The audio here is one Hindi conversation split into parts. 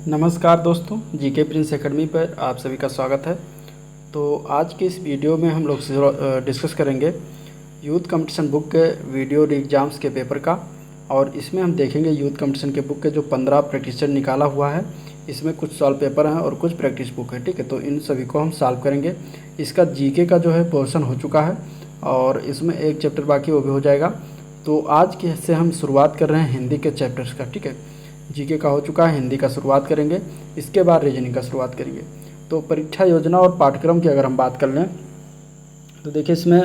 नमस्कार दोस्तों, जीके प्रिंस एकेडमी पर आप सभी का स्वागत है। तो आज के इस वीडियो में हम लोग डिस्कस करेंगे यूथ कंपटीशन बुक के वीडियो एग्ज़ाम्स के पेपर का। और इसमें हम देखेंगे यूथ कंपटीशन के बुक के जो 15 प्रैक्टिस सेट निकाला हुआ है, इसमें कुछ सॉल्व पेपर हैं और कुछ प्रैक्टिस बुक है। ठीक है, तो इन सभी को हम सॉल्व करेंगे। इसका जीके का जो है पोर्शन हो चुका है और इसमें एक चैप्टर बाकी, वो भी हो जाएगा। तो आज के से हम शुरुआत कर रहे हैं हिंदी के चैप्टर्स का। ठीक है, जीके का हो चुका है, हिंदी का शुरुआत करेंगे, इसके बाद रीजनिंग का शुरुआत करेंगे। तो परीक्षा योजना और पाठ्यक्रम की अगर हम बात कर लें तो देखिए इसमें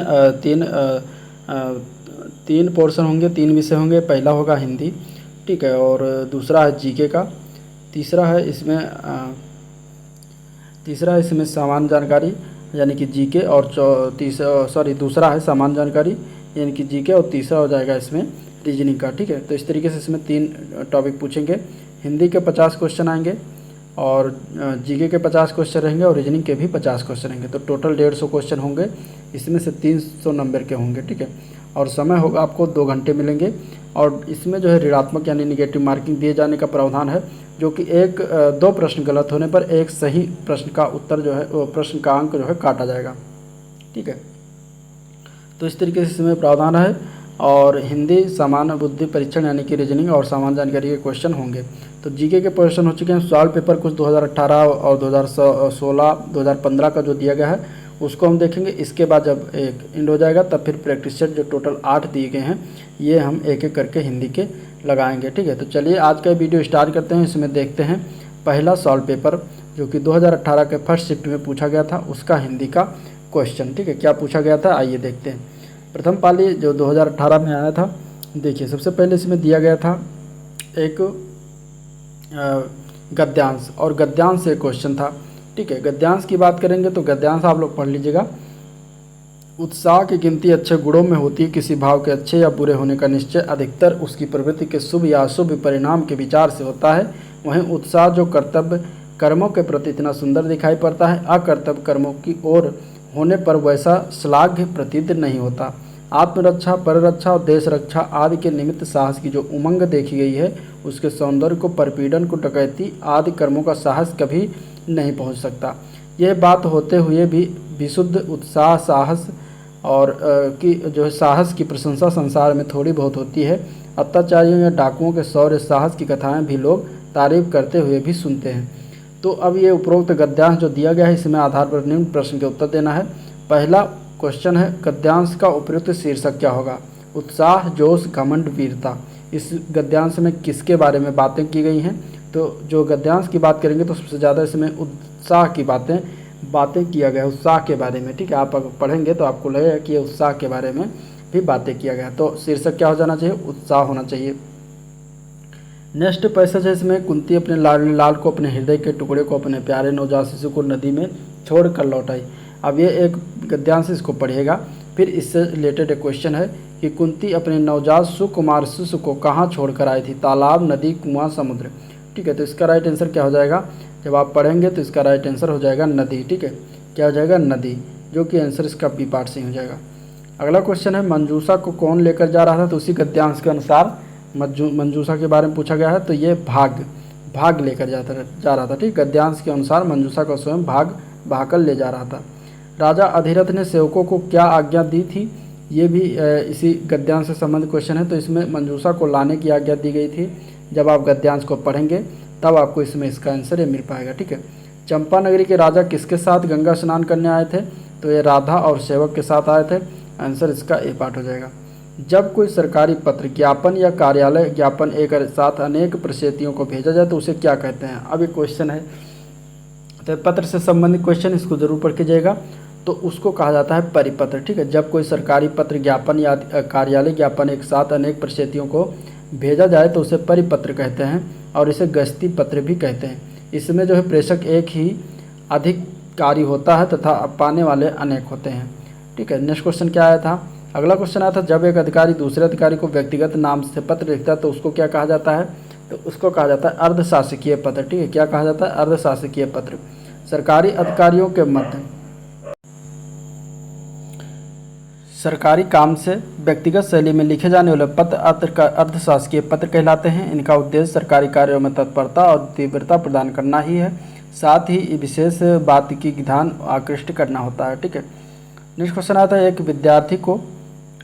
तीन पोर्शन होंगे, 3 विषय होंगे। पहला होगा हिंदी, ठीक है, और दूसरा है जीके का, तीसरा है इसमें सामान्य जानकारी यानी कि जीके, और दूसरा है सामान्य जानकारी यानी कि जीके, और तीसरा हो जाएगा इसमें रीजनिंग का। ठीक है, तो इस तरीके से इसमें 3 टॉपिक पूछेंगे। हिंदी के 50 क्वेश्चन आएंगे और जीके के 50 क्वेश्चन रहेंगे और रीजनिंग के भी 50 क्वेश्चन रहेंगे। तो टोटल 150 क्वेश्चन होंगे, इसमें से 300 नंबर के होंगे। ठीक है, और समय होगा आपको 2 घंटे मिलेंगे। और इसमें जो है ऋणात्मक यानी निगेटिव मार्किंग दिए जाने का प्रावधान है, जो कि 2 प्रश्न गलत होने पर एक सही प्रश्न का उत्तर जो है, प्रश्न का अंक जो है काटा जाएगा। ठीक है, तो इस तरीके से इसमें प्रावधान है। और हिंदी सामान्य बुद्धि परीक्षण यानी कि रीजनिंग और सामान्य जानकारी के क्वेश्चन होंगे। तो जीके के क्वेश्चन हो चुके हैं। सॉल्व पेपर कुछ 2018 और 2016 2015 का जो दिया गया है उसको हम देखेंगे। इसके बाद जब एक एंड हो जाएगा तब फिर प्रैक्टिस सेट जो टोटल 8 दिए गए हैं, ये हम एक एक करके हिंदी के लगाएंगे। ठीक है, तो चलिए आज का वीडियो स्टार्ट करते हैं। इसमें देखते हैं पहला सॉल्व पेपर जो कि 2018 के फर्स्ट शिफ्ट में पूछा गया था, उसका हिंदी का क्वेश्चन। ठीक है, क्या पूछा गया था आइए देखते हैं। प्रथम पाली जो 2018 में आया था, देखिए सबसे पहले इसमें दिया गया था एक गद्यांश, और गद्यांश से क्वेश्चन था। ठीक है, गद्यांश की बात करेंगे तो गद्यांश आप लोग पढ़ लीजिएगा। उत्साह की गिनती अच्छे गुणों में होती है। किसी भाव के अच्छे या बुरे होने का निश्चय अधिकतर उसकी प्रवृत्ति के शुभ या अशुभ परिणाम के विचार से होता है। वहीं उत्साह जो कर्तव्य कर्मों के प्रति इतना सुंदर दिखाई पड़ता है, अकर्तव्य कर्मों की ओर होने पर वैसा श्लाघ्य प्रतीत नहीं होता। आत्मरक्षा, पररक्षा और देश रक्षा आदि के निमित्त साहस की जो उमंग देखी गई है, उसके सौंदर्य को, परपीड़न को, डकैती आदि कर्मों का साहस कभी नहीं पहुंच सकता। यह बात होते हुए भी विशुद्ध उत्साह, साहस और की जो है साहस की प्रशंसा संसार में थोड़ी बहुत होती है। अत्याचारियों या डाकुओं के शौर्य साहस की कथाएं भी लोग तारीफ करते हुए भी सुनते हैं। तो अब ये उपरोक्त गद्यांश जो दिया गया है, इसमें आधार पर निम्न प्रश्न के उत्तर देना है। पहला क्वेश्चन है, गद्यांश का उपयुक्त शीर्षक क्या होगा? उत्साह, जोश, घमंड, वीरता। इस गद्यांश में किसके बारे में बातें की गई हैं? तो जो गद्यांश की बात करेंगे तो सबसे ज़्यादा इसमें उत्साह की बातें किया गया, उत्साह के बारे में। ठीक है, आप अगर पढ़ेंगे तो आपको लगेगा कि ये उत्साह के बारे में भी बातें किया गया। तो शीर्षक क्या हो जाना चाहिए? उत्साह होना चाहिए। नेक्स्ट पैसेज है, इसमें कुंती अपने लाल को, अपने हृदय के टुकड़े को, अपने प्यारे नवजात शिशु को नदी में छोड़ कर लौटाई। अब ये एक गद्यांश, इसको पढ़िएगा। फिर इससे रिलेटेड एक क्वेश्चन है कि कुंती अपने नवजात सुकुमार शिशु को कहाँ छोड़ कर आई थी? तालाब, नदी, कुआं, समुद्र। ठीक है, तो इसका राइट आंसर क्या हो जाएगा? जब आप पढ़ेंगे तो इसका राइट आंसर हो जाएगा नदी। ठीक है, क्या हो जाएगा? नदी, जो कि आंसर इसका बी पार्ट से हो जाएगा। अगला क्वेश्चन है, मंजूषा को कौन लेकर जा रहा था? तो उसी गद्यांश के अनुसार मंजूषा के बारे में पूछा गया है। तो ये भाग लेकर जा रहा था। ठीक, गद्यांश के अनुसार मंजूषा को स्वयं भाकर ले जा रहा था। राजा अधिरथ ने सेवकों को क्या आज्ञा दी थी? ये भी इसी गद्यांश से संबंधित क्वेश्चन है। तो इसमें मंजूषा को लाने की आज्ञा दी गई थी। जब आप गद्यांश को पढ़ेंगे तब आपको इसमें इसका आंसर ये मिल पाएगा। ठीक है, चंपा नगरी के राजा किसके साथ गंगा स्नान करने आए थे? तो ये राधा और सेवक के साथ आए थे। आंसर इसका ए पार्ट हो जाएगा। जब कोई सरकारी पत्र, ज्ञापन या कार्यालय ज्ञापन एक साथ अनेक प्रसेतियों को भेजा जाए तो उसे क्या कहते हैं? अब ये क्वेश्चन है, तो पत्र से संबंधित क्वेश्चन, इसको जरूर पढ़ के जाइएगा। तो उसको कहा जाता है परिपत्र। ठीक है, जब कोई सरकारी पत्र, ज्ञापन या कार्यालय ज्ञापन एक साथ अनेक प्रसेतियों को भेजा जाए तो उसे परिपत्र कहते हैं, और इसे गश्ती पत्र भी कहते हैं। इसमें जो है प्रेषक एक ही अधिकारी होता है तथा पाने वाले अनेक होते हैं। ठीक है, नेक्स्ट क्वेश्चन क्या आया था? अगला क्वेश्चन आया था, जब एक अधिकारी दूसरे अधिकारी को व्यक्तिगत नाम से पत्र लिखता है तो उसको क्या कहा जाता है? तो उसको कहा जाता है अर्धशासकीय पत्र। ठीक है, क्या कहा जाता है? अर्धशासकीय पत्र। सरकारी अधिकारियों के मध्य सरकारी काम से व्यक्तिगत शैली में लिखे जाने वाले पत्र अर्धशासकीय पत्र कहलाते हैं। इनका उद्देश्य सरकारी कार्यों में तत्परता और तीव्रता प्रदान करना ही है, साथ ही विशेष बात की ध्यान आकृष्ट करना होता है। ठीक है, नेक्स्ट क्वेश्चन आता है, एक विद्यार्थी को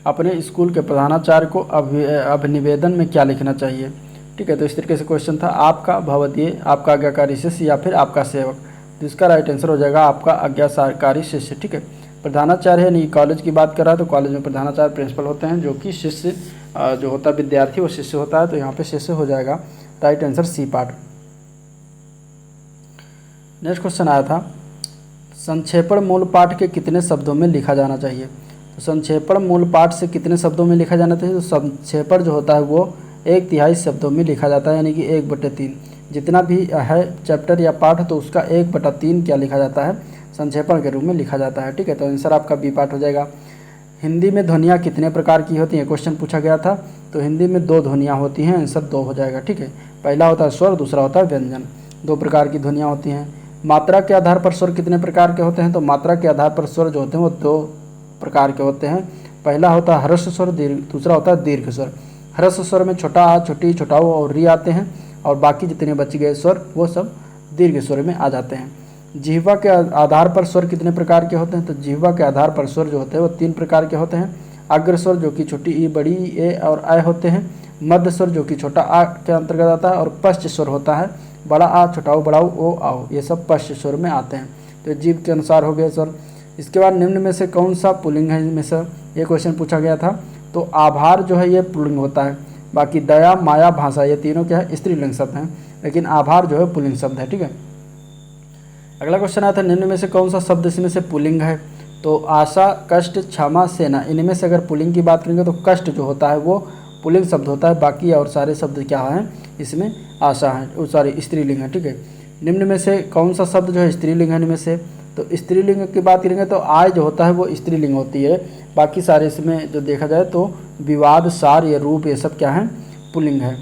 अपने स्कूल के प्रधानाचार्य को अभिनिवेदन में क्या लिखना चाहिए। ठीक है, तो इस तरीके से क्वेश्चन था, आपका भवदीय, आपका आज्ञाकारी शिष्य या फिर आपका सेवक। तो इसका राइट आंसर हो जाएगा आपका आज्ञाकारी शिष्य। ठीक है, प्रधानाचार्य है, नहीं कॉलेज की बात कर रहा है तो कॉलेज में प्रधानाचार्य प्रिंसिपल होते हैं, जो कि शिष्य जो होता है विद्यार्थी वो शिष्य होता है, तो यहाँ पे शिष्य हो जाएगा right answer C part. Next question आया था, संक्षेपण मूल पाठ के कितने शब्दों में लिखा जाना चाहिए। तो संक्षेपण मूल पाठ से कितने शब्दों में लिखा जाना चाहिए। तो संक्षेपण जो होता है वो 1/3 शब्दों में लिखा जाता है, यानी कि 1/3 जितना भी है चैप्टर या पाठ तो उसका 1/3 क्या लिखा जाता है, संक्षेपण के रूप में लिखा जाता है। ठीक है, तो आंसर आपका बी पार्ट हो जाएगा। हिंदी में ध्वनियाँ कितने प्रकार की होती हैं, क्वेश्चन पूछा गया था। तो हिंदी में 2 ध्वनियाँ होती हैं, आंसर 2 हो जाएगा। ठीक है, पहला होता है स्वर, दूसरा होता है व्यंजन। 2 प्रकार की ध्वनियाँ होती हैं। मात्रा के आधार पर स्वर कितने प्रकार के होते हैं। तो मात्रा के आधार पर स्वर जो होते हैं वो 2 प्रकार के होते हैं। पहला होता है ह्रस्व स्वर, दूसरा होता है दीर्घ स्वर। ह्रस्व स्वर में छोटा आ, छोटी, छोटा ऊ और री आते हैं, और बाकी जितने बच गए स्वर वो सब दीर्घ स्वर में आ जाते हैं। जिह्वा के आधार पर स्वर कितने प्रकार के होते हैं। तो जिह्वा के आधार पर स्वर जो होते हैं वो 3 प्रकार के होते हैं। अग्र स्वर जो कि छोटी ई, बड़ी ए और आय होते हैं। मध्य स्वर जो कि छोटा आ के अंतर्गत आता है, और पश्च स्वर होता है, बड़ा आ, छोटा ऊ, बड़ा ओ, आओ, ये सब पश्च स्वर में आते हैं। तो जीव के अनुसार हो गए स्वर। इसके बाद निम्न में से कौन सा पुल्लिंग है, इनमें से ये क्वेश्चन पूछा गया था। तो आभार जो है ये पुल्लिंग होता है, बाकी दया, माया, भाषा ये तीनों क्या है, स्त्रीलिंग शब्द हैं, लेकिन आभार जो है पुल्लिंग शब्द है। ठीक है, अगला क्वेश्चन आता है, निम्न में से कौन सा शब्द इसमें से पुल्लिंग है। तो आशा, कष्ट, क्षमा, सेना, इनमें से अगर पुल्लिंग की बात करेंगे तो कष्ट जो होता है वो पुल्लिंग शब्द होता है, बाकी और सारे शब्द क्या हैं, इसमें आशा है, सॉरी स्त्रीलिंग है। ठीक है, निम्न में से कौन सा शब्द जो है स्त्रीलिंग है इनमें से। तो स्त्रीलिंग की बात करेंगे तो आय जो होता है वो स्त्रीलिंग होती है, बाकी सारे इसमें जो देखा जाए तो विवाद, सार, ये रूप, ये सब क्या है, पुल्लिंग है।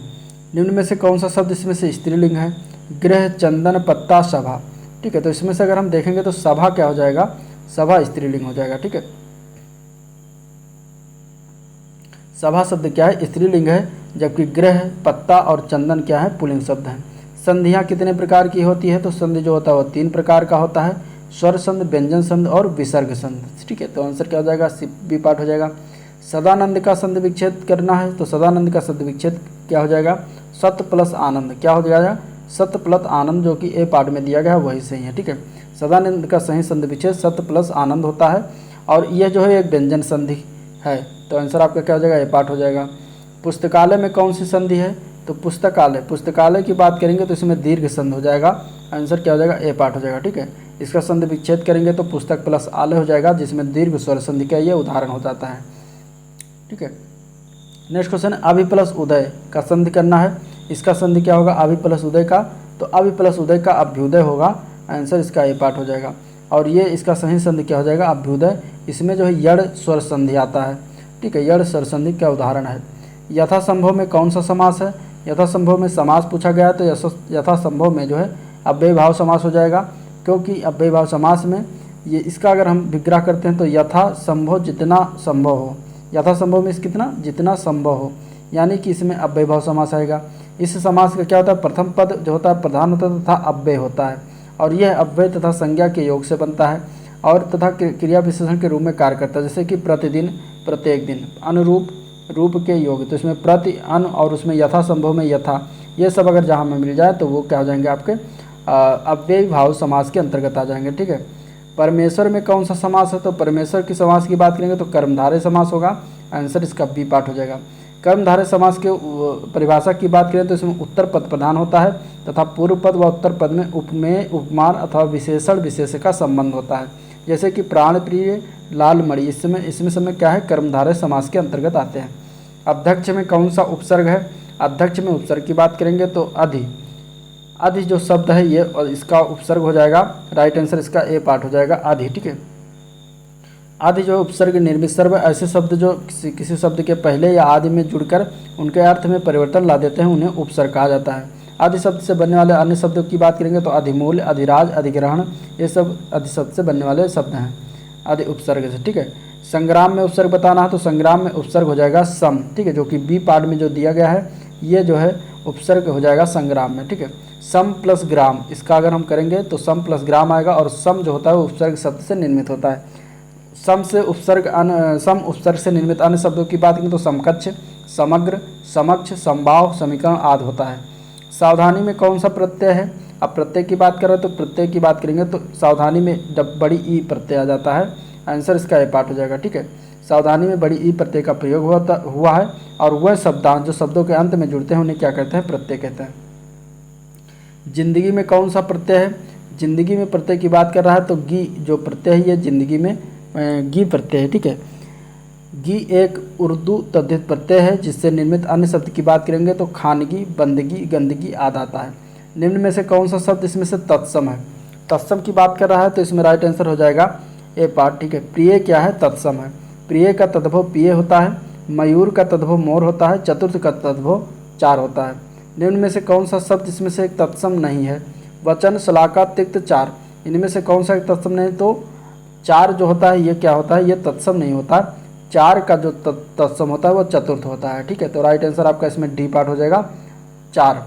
निम्न में से कौन सा शब्द इसमें से स्त्रीलिंग है। गृह, चंदन, पत्ता, सभा। ठीक है, तो इसमें से अगर हम देखेंगे तो सभा क्या हो जाएगा, सभा स्त्रीलिंग हो जाएगा। ठीक है, सभा शब्द क्या है, स्त्रीलिंग है, जबकि गृह, पत्ता और चंदन क्या है, पुल्लिंग शब्द हैं। संधियाँ कितने प्रकार की होती है। तो संधि जो होता है वो 3 प्रकार का होता है, स्वर संध, व्यंजन संध और विसर्ग संध। ठीक है, तो आंसर क्या हो जाएगा, बी पार्ट हो जाएगा। सदानंद का संधि विच्छेद करना है, तो सदानंद का संधि विच्छेद क्या हो जाएगा, सत प्लस आनंद। क्या हो जाएगा, सत प्लस आनंद, जो कि ए पार्ट में दिया गया है वही सही है। ठीक है, सदानंद का सही संधि विच्छेद सत प्लस आनंद होता है, और यह जो है एक व्यंजन संधि है, तो आंसर आपका क्या हो जाएगा, ए पार्ट हो जाएगा। पुस्तकालय में कौन सी संधि है। तो पुस्तकालय की बात करेंगे तो इसमें दीर्घ संधि हो जाएगा, आंसर क्या हो जाएगा, ए पार्ट हो जाएगा। ठीक है, इसका संधि विच्छेद करेंगे तो पुस्तक प्लस आलय हो जाएगा, जिसमें दीर्घ स्वर संधि का ये उदाहरण हो जाता है। ठीक है, नेक्स्ट क्वेश्चन, अभि प्लस उदय का संधि करना है। इसका संधि क्या होगा, अभि प्लस उदय का। तो अभि प्लस उदय का अभ्युदय होगा, आंसर इसका ए पार्ट हो जाएगा। और ये इसका सही संधि क्या हो जाएगा, अभ्युदय। इसमें जो है यड़ स्वर संधि आता है। ठीक है, यड़ स्वर संधि का उदाहरण है। यथासंभव में कौन सा समास है। यथासंभव में समास पूछा गया है, तो यथासंभव में जो है अव्यय भाव समास हो जाएगा, क्योंकि अव्यय भाव समास में ये इसका अगर हम विग्रह करते हैं तो यथासंभव जितना संभव हो, यथासंभव में कितना, जितना संभव हो, यानी कि इसमें अव्यय भाव समास आएगा। इस समास का क्या होता है, प्रथम पद जो होता है प्रधान होता है तथा अव्यय होता है, और यह अव्यय तथा संज्ञा के योग से बनता है, और तथा क्रिया विशेषण के रूप में कार्य करता है, जैसे कि प्रतिदिन, प्रत्येक दिन, अनुरूप, रूप के योग। तो इसमें प्रति, अन और उसमें यथासंभव में यथा, ये सब अगर जहाँ में मिल जाए तो वो क्या हो जाएंगे, आपके अव्यय भाव समास के अंतर्गत आ जाएंगे। ठीक है, परमेश्वर में कौन सा समास है। तो परमेश्वर की समास की बात करेंगे तो कर्मधारय समास होगा, आंसर इसका बी पार्ट हो जाएगा। कर्मधारय समास के परिभाषा की बात करें तो इसमें उत्तर पद प्रधान होता है, तथा पूर्व पद व उत्तर पद में उपमेय, उपमान अथवा विशेषण विशेष का संबंध होता है, जैसे कि प्राण प्रिय, लाल मणि, इसमें समय क्या है, कर्मधारय समास के अंतर्गत आते हैं। अध्यक्ष में कौन सा उपसर्ग है। अध्यक्ष में उपसर्ग की बात करेंगे तो अधि जो शब्द है ये, और इसका उपसर्ग हो जाएगा, राइट आंसर इसका ए पार्ट हो जाएगा, अधि। ठीक है, आदि जो उपसर्ग निर्विसर्ग ऐसे शब्द जो किसी शब्द के पहले या आदि में जुड़कर उनके अर्थ में परिवर्तन ला देते हैं, उन्हें उपसर्ग कहा जाता है। आदि शब्द से बनने वाले अन्य शब्दों की बात करेंगे तो अधिमूल, अधिराज, अधिग्रहण, ये सब आदि शब्द से बनने वाले शब्द हैं, आदि उपसर्ग से। ठीक है, संग्राम में उपसर्ग बताना है तो संग्राम में उपसर्ग हो जाएगा सम, ठीक है, जो कि बी पार्ट में जो दिया गया है ये जो है उपसर्ग हो जाएगा संग्राम में, ठीक है। सम प्लस ग्राम, इसका अगर हम करेंगे तो सम प्लस ग्राम आएगा, और सम जो होता है वो उपसर्ग शब्द से निर्मित होता है। सम उपसर्ग से निर्मित अन्य शब्दों की बात करें तो समकक्ष, समग्र, समक्ष, समबाव, समीकरण आदि होता है। सावधानी में कौन सा प्रत्यय है? अब प्रत्यय की बात कर रहे हैं तो प्रत्यय की बात करेंगे तो सावधानी में जब बड़ी ई प्रत्यय आ जाता है, आंसर इसका ए पार्ट हो जाएगा, ठीक है। सावधानी में बड़ी ई प्रत्यय का प्रयोग हुआ है, और वह शब्दांश जो शब्दों के अंत में जुड़ते हैं उन्हें क्या कहते हैं? प्रत्यय कहते हैं। जिंदगी में कौन सा प्रत्यय है? जिंदगी में प्रत्यय की बात कर रहा है तो गी जो प्रत्यय है ये जिंदगी में गी प्रत्यय है, ठीक है। गी एक उर्दू तद्धित प्रत्यय है जिससे निर्मित अन्य शब्द की बात करेंगे तो खानगी, बंदगी, गंदगी आदि आता है। निम्न में से कौन सा शब्द इसमें से तत्सम है? तत्सम की बात कर रहा है तो इसमें राइट आंसर हो जाएगा ए पार्ट, ठीक है। प्रिय क्या है? तत्सम है। प्रिय का तद्भव पिय होता है, मयूर का तद्भव मोर होता है, चतुर्थ का तद्भव चार होता है। निम्न में से कौन सा शब्द इसमें से एक तत्सम नहीं है? वचन, शलाका, तिक्त, चार, इनमें से कौन सा एक तत्सम नहीं? तो चार जो होता है ये क्या होता है? ये तत्सम नहीं होता। चार का जो तत्सम होता है वो चतुर्थ होता है, ठीक है। तो राइट आंसर आपका इसमें डी पार्ट हो जाएगा, चार।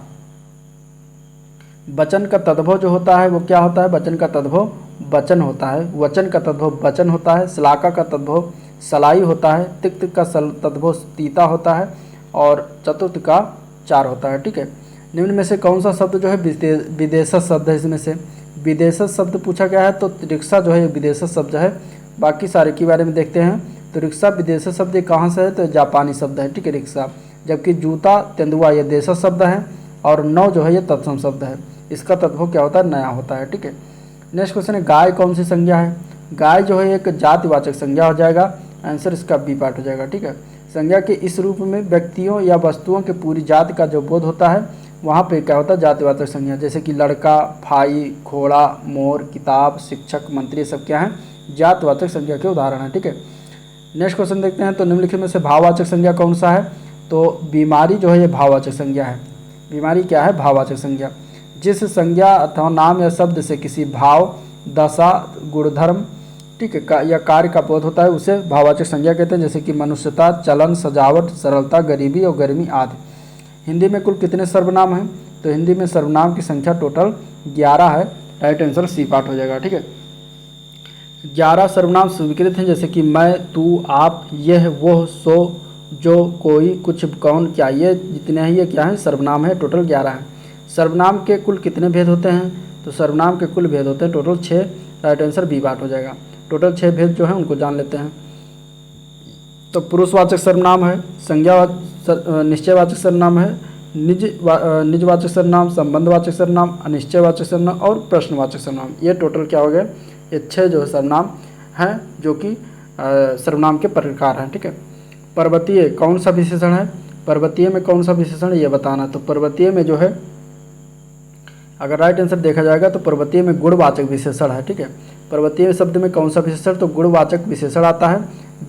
वचन का तद्भव जो होता है वो क्या होता है? वचन का तद्भव वचन होता है, वचन का तद्भव वचन होता है, शलाका का तद्भव सलाई होता है, तिक्त का तद्भव तीता होता है, और चतुर्थ का चार होता है, ठीक है। निम्न में से कौन सा शब्द जो है विदेशज शब्द है? इसमें से विदेशज शब्द पूछा गया है तो रिक्शा जो है विदेशज शब्द है। बाकी सारे के बारे में देखते हैं तो रिक्शा विदेशज शब्द कहाँ से है? तो जापानी शब्द है, ठीक है, रिक्शा। जबकि जूता, तेंदुआ ये देशज शब्द है, और नौ जो है ये तत्सम शब्द है। इसका तद्भव क्या होता है? नया होता है, ठीक है। नेक्स्ट क्वेश्चन है गाय कौन सी संज्ञा है? गाय जो है एक जातिवाचक संज्ञा हो जाएगा, आंसर इसका बी पार्ट हो जाएगा, ठीक है। संज्ञा के इस रूप में व्यक्तियों या वस्तुओं के पूरी जाति का जो बोध होता है वहाँ पे क्या होता है? जातिवाचक संज्ञा। जैसे कि लड़का, भाई, घोड़ा, मोर, किताब, शिक्षक, मंत्री, सब क्या है? जातिवाचक संज्ञा के उदाहरण है, ठीक है। नेक्स्ट क्वेश्चन देखते हैं तो निम्नलिखित में से भाववाचक संज्ञा कौन सा है? तो बीमारी जो है ये भाववाचक संज्ञा है। बीमारी क्या है? भाववाचक संज्ञा। जिस संज्ञा अथवा नाम या शब्द से किसी भाव, दशा, गुणधर्म, ठीक है, या कार्य का बोध होता है उसे भाववाचक संज्ञा कहते हैं। जैसे कि मनुष्यता, चलन, सजावट, सरलता, गरीबी और गर्मी आदि। हिंदी में कुल कितने सर्वनाम हैं? तो हिंदी में सर्वनाम की संख्या टोटल 11 है, राइट आंसर सी पार्ट हो जाएगा, ठीक है। 11 सर्वनाम स्वीकृत हैं, जैसे कि मैं, तू, आप, यह, वो, सो, जो, कोई, कुछ, कौन, क्या, ये जितने हैं ये क्या है? सर्वनाम है, टोटल 11 है। सर्वनाम के कुल कितने भेद होते हैं? तो सर्वनाम के कुल भेद होते हैं total 6, right answer B part हो जाएगा। टोटल 6 भेद जो है उनको जान लेते हैं। तो पुरुषवाचक सर्वनाम है, निश्चयवाचक सर्वनाम है, निजवाचक सर्वनाम, संबंधवाचक सर्वनाम, अनिश्चयवाचक सर्वनाम और प्रश्नवाचक सर्वनाम। ये टोटल क्या हो गए? ये 6 जो है सर्वनाम हैं जो कि सर्वनाम के प्रकार हैं, ठीक है। पर्वतीय कौन सा विशेषण है? पर्वतीय में कौन सा विशेषण है ये बताना। तो पर्वतीय में जो है अगर राइट आंसर देखा जाएगा तो पर्वतीय में गुणवाचक विशेषण है, ठीक है। पर्वतीय शब्द में कौन सा विशेषण? तो गुणवाचक विशेषण आता है।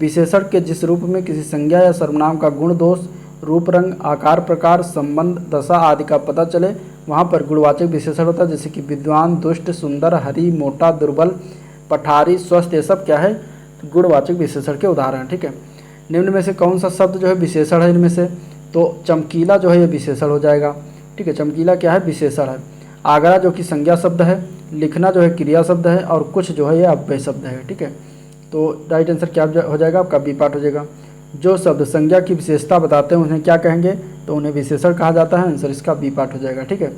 विशेषण के जिस रूप में किसी संज्ञा या सर्वनाम का गुण, दोष, रूप, रंग, आकार, प्रकार, संबंध, दशा आदि का पता चले वहाँ पर गुणवाचक विशेषण होता है। जैसे कि विद्वान, दुष्ट, सुंदर, हरि, मोटा, दुर्बल, पठारी, स्वस्थ, ये सब क्या है? गुणवाचक विशेषण के उदाहरण हैं, ठीक है। निम्न में से कौन सा शब्द जो है विशेषण है इनमें से? तो चमकीला जो है ये विशेषण हो जाएगा, ठीक है। चमकीला क्या है? विशेषण है। आगरा जो कि संज्ञा शब्द है, लिखना जो है क्रिया शब्द है, और कुछ जो है ये अव्यय शब्द है, ठीक है। तो राइट आंसर क्या हो जाएगा? आपका बी पार्ट हो जाएगा। जो शब्द संज्ञा की विशेषता बताते हैं उन्हें क्या कहेंगे? तो उन्हें विशेषण कहा जाता है, आंसर इसका बी पार्ट हो जाएगा, ठीक है।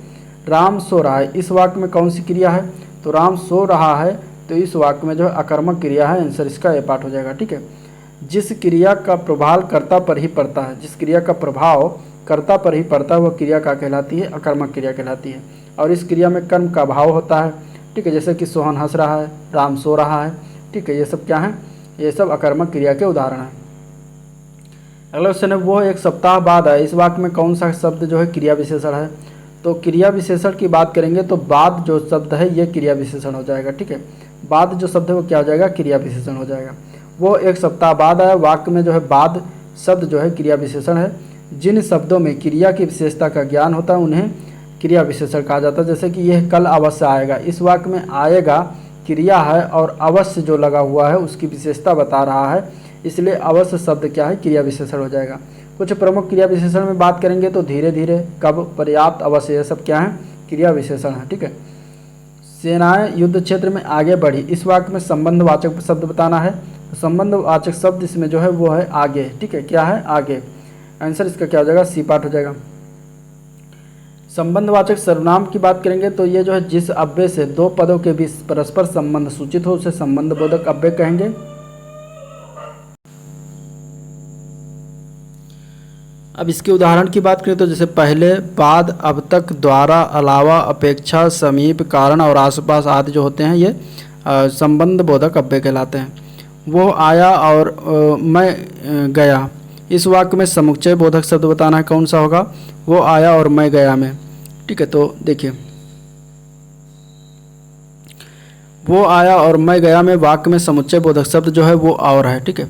राम सो रहा है, इस वाक्य में कौन सी क्रिया है? तो राम सो रहा है, तो इस वाक्य में जो है अकर्मक क्रिया है, आंसर इसका ए पार्ट हो जाएगा, ठीक है। जिस क्रिया का प्रभाव कर्ता पर ही पड़ता है, जिस क्रिया का प्रभाव कर्ता पर ही पड़ता है वह क्रिया क्या कहलाती है? अकर्मक क्रिया कहलाती है। और इस क्रिया में कर्म का भाव होता है, ठीक है। जैसे कि सोहन हंस रहा है, राम सो रहा है, ठीक है। ये सब क्या है? ये सब अकर्मक क्रिया के उदाहरण हैं। अगला क्वेश्चन है वो एक सप्ताह बाद आए, इस वाक्य में कौन सा शब्द जो है क्रिया विशेषण है? तो क्रिया विशेषण की बात करेंगे तो बाद जो शब्द है ये क्रिया विशेषण हो जाएगा, ठीक है। बाद जो शब्द है वो क्या हो जाएगा? क्रिया विशेषण हो जाएगा। वो एक सप्ताह बाद आया, वाक्य में जो है बाद शब्द जो है क्रिया विशेषण है। जिन शब्दों में क्रिया की विशेषता का ज्ञान होता है उन्हें क्रिया विशेषण कहा जाता है। जैसे कि यह कल अवश्य आएगा, इस वाक्य में आएगा क्रिया है और अवश्य जो लगा हुआ है उसकी विशेषता बता रहा है, इसलिए अवश्य शब्द क्या है, क्रिया विशेषण हो जाएगा। कुछ प्रमुख क्रिया विशेषण में बात करेंगे तो धीरे धीरे, कब, पर्याप्त, अवश्य, ये सब क्या है, क्रिया विशेषण है। ठीक है। सेनाएं युद्ध क्षेत्र में आगे बढ़ी, इस वाक्य में संबंधवाचक शब्द बताना है। संबंधवाचक शब्द इसमें जो है वो है आगे। ठीक है, क्या है, आगे। आंसर इसका क्या हो जाएगा, सी पार्ट हो जाएगा। संबंधवाचक सर्वनाम की बात करेंगे तो ये जो है जिस अव्यय से दो पदों के बीच परस्पर संबंध सूचित हो उसे संबंधबोधक अव्यय कहेंगे। अब इसके उदाहरण की बात करें तो जैसे पहले, बाद, अब तक, द्वारा, अलावा, अपेक्षा, समीप, कारण और आसपास आदि जो होते हैं ये संबंधबोधक अव्यय कहलाते हैं। वो आया और मैं गया, इस वाक्य में समुच्चय बोधक शब्द बताना है, कौन सा होगा, वो आया और मैं गया में। ठीक है, तो देखिए वो आया और मैं गया में वाक्य में समुच्चय बोधक शब्द जो है वो और है। ठीक है,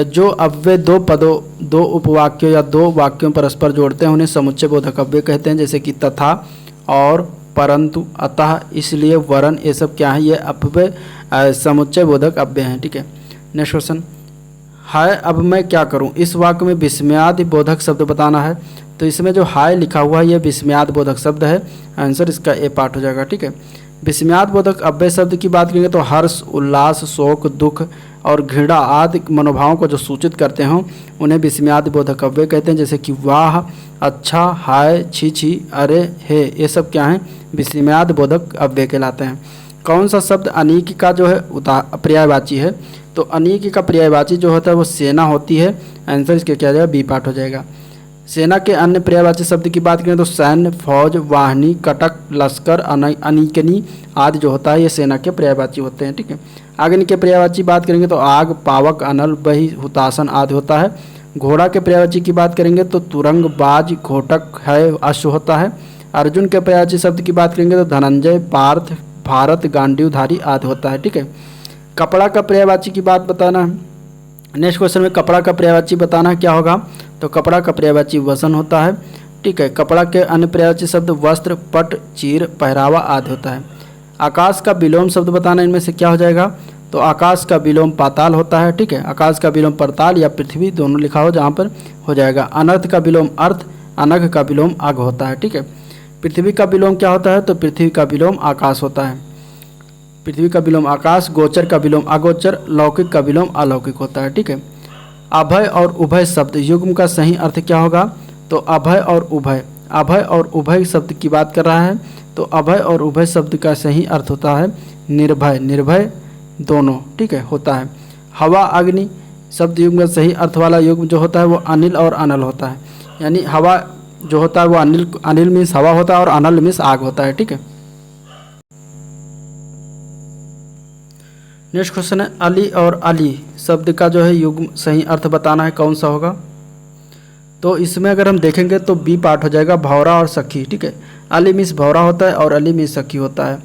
जो अव्यय दो पदों, दो उपवाक्यों या दो वाक्यों परस्पर जोड़ते हैं उन्हें समुच्चय बोधक अव्यय कहते हैं, जैसे कि तथा, और, परंतु, अतः, इसलिए, वरन, ये सब क्या है, ये अव्यय समुच्चय बोधक अव्यय हैं। ठीक है। नेक्स्ट क्वेश्चन है, अब मैं क्या करूं, इस वाक्य में विस्मयादि बोधक शब्द बताना है। तो इसमें जो हाय लिखा हुआ है ये विस्मयाद बोधक शब्द है, आंसर इसका ए पार्ट हो जाएगा। ठीक है। विस्मयाद बोधक अव्यय शब्द की बात करेंगे तो हर्ष, उल्लास, शोक, दुख और घृणा आदि मनोभावों को जो सूचित करते हों उन्हें विस्मयाद बोधक अव्यय कहते हैं, जैसे कि वाह, अच्छा, हाय, छी छी, अरे, हे, ये सब क्या हैं, विस्मयाद बोधक अव्यय कहलाते हैं। कौन सा शब्द अनीक का जो है पर्यायवाची है, तो अनीक का पर्यायवाची जो होता है वो सेना होती है, आंसर इसके क्या जाएगा, बी पार्ट हो जाएगा। सेना के अन्य पर्यायवाची शब्द की बात करें तो सैन्य, फौज, वाहिनी, कटक, लश्कर, अनीकनी आदि जो होता है ये सेना के पर्यायवाची होते हैं। ठीक है। अग्नि के पर्यायवाची बात करेंगे तो आग, पावक, अनल, बही, हुतासन आदि होता है। घोड़ा के पर्यायवाची की बात करेंगे तो तुरंग, बाज, घोटक, है, अश्व होता है। अर्जुन के पर्यायवाची शब्द की बात करेंगे तो धनंजय, पार्थ, भारत, गांडीवधारी आदि होता है। ठीक है। कपड़ा का पर्यायवाची की बात बताना है। नेक्स्ट क्वेश्चन में कपड़ा का पर्यायवाची बताना है, क्या होगा, तो कपड़ा का पर्यायवाची वसन होता है। ठीक है। कपड़ा के अन्य पर्यायवाची शब्द वस्त्र, पट, चीर, पहरावा आदि होता है। आकाश का विलोम शब्द बताना, इनमें से क्या हो जाएगा, तो आकाश का विलोम पाताल होता है। ठीक है। आकाश का विलोम पाताल या पृथ्वी दोनों लिखा हो जहाँ पर हो जाएगा। अनर्थ का विलोम अर्थ, अनघ का विलोम अघ होता है। ठीक है। पृथ्वी का विलोम क्या होता है, तो पृथ्वी का विलोम आकाश होता है। पृथ्वी का विलोम आकाश, गोचर का विलोम अगोचर, लौकिक का विलोम अलौकिक होता है। ठीक है। अभय और उभय शब्द युग्म का सही अर्थ क्या होगा, तो अभय और उभय, अभय और उभय शब्द की बात कर रहा है, तो अभय और उभय शब्द का सही अर्थ होता है निर्भय, निर्भय दोनों। ठीक है, होता है। हवा, अग्नि शब्द युग्म का सही अर्थ वाला युग्म जो होता है वो अनिल और अनल होता है, यानी हवा जो होता है वो अनिल मीन्स हवा होता है और अनल मीन्स आग होता है। ठीक है। नेक्स्ट क्वेश्चन है अली और अली शब्द का जो है युग्म सही अर्थ बताना है, कौन सा होगा, तो इसमें अगर हम देखेंगे तो बी पार्ट हो जाएगा, भौरा और सखी। ठीक है। अली मीन्स भौरा होता है और अली मीन्स सखी होता है,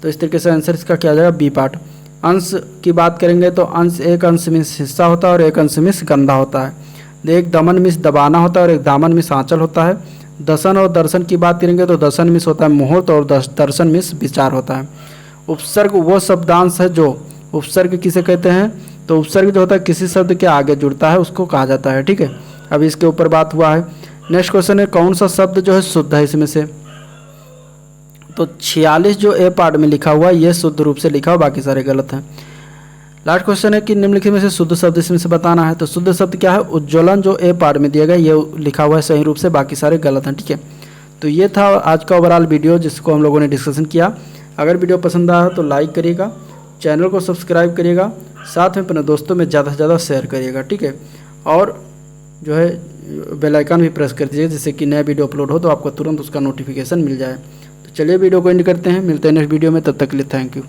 तो इस तरीके से आंसर इसका क्या जाएगा, बी पार्ट। अंश की बात करेंगे तो अंश, एक अंश मीन्स हिस्सा होता है और एक अंश मीन्स गंधा होता है। एक दमन मीन्स दबाना होता है और एक दामन मीन्स आंचल होता है। दसन और दर्शन की बात करेंगे तो दसन मीन्स होता है मुहूर्त और दर्शन मीन्स विचार होता है। उपसर्ग वो शब्दांश है जो, उपसर्ग किसे कहते हैं, तो उपसर्ग जो होता है किसी शब्द के आगे जुड़ता है उसको कहा जाता है। ठीक है। अब इसके ऊपर बात हुआ है। नेक्स्ट क्वेश्चन है कौन सा शब्द जो है शुद्ध है इसमें से, तो 46 जो ए पार्ट में लिखा हुआ है ये शुद्ध रूप से लिखा हुआ, बाकी सारे गलत हैं। लास्ट क्वेश्चन है कि निम्नलिखित में से शुद्ध शब्द इसमें से बताना है, तो शुद्ध शब्द क्या है, उज्ज्वलन जो ए पार्ट में दिया गया ये लिखा हुआ है सही रूप से, बाकी सारे गलत हैं। ठीक है। तो ये था आज का ओवरऑल वीडियो जिसको हम लोगों ने डिस्कशन किया। अगर वीडियो पसंद आया तो लाइक करिएगा, चैनल को सब्सक्राइब करिएगा, साथ में अपने दोस्तों में ज़्यादा से ज़्यादा शेयर करिएगा। ठीक है। और जो है बेल आइकन भी प्रेस कर दीजिए जिससे कि नया वीडियो अपलोड हो तो आपको तुरंत उसका नोटिफिकेशन मिल जाए। तो चलिए वीडियो को एंड करते हैं, मिलते हैं नेक्स्ट वीडियो में, तब तक के लिए थैंक यू।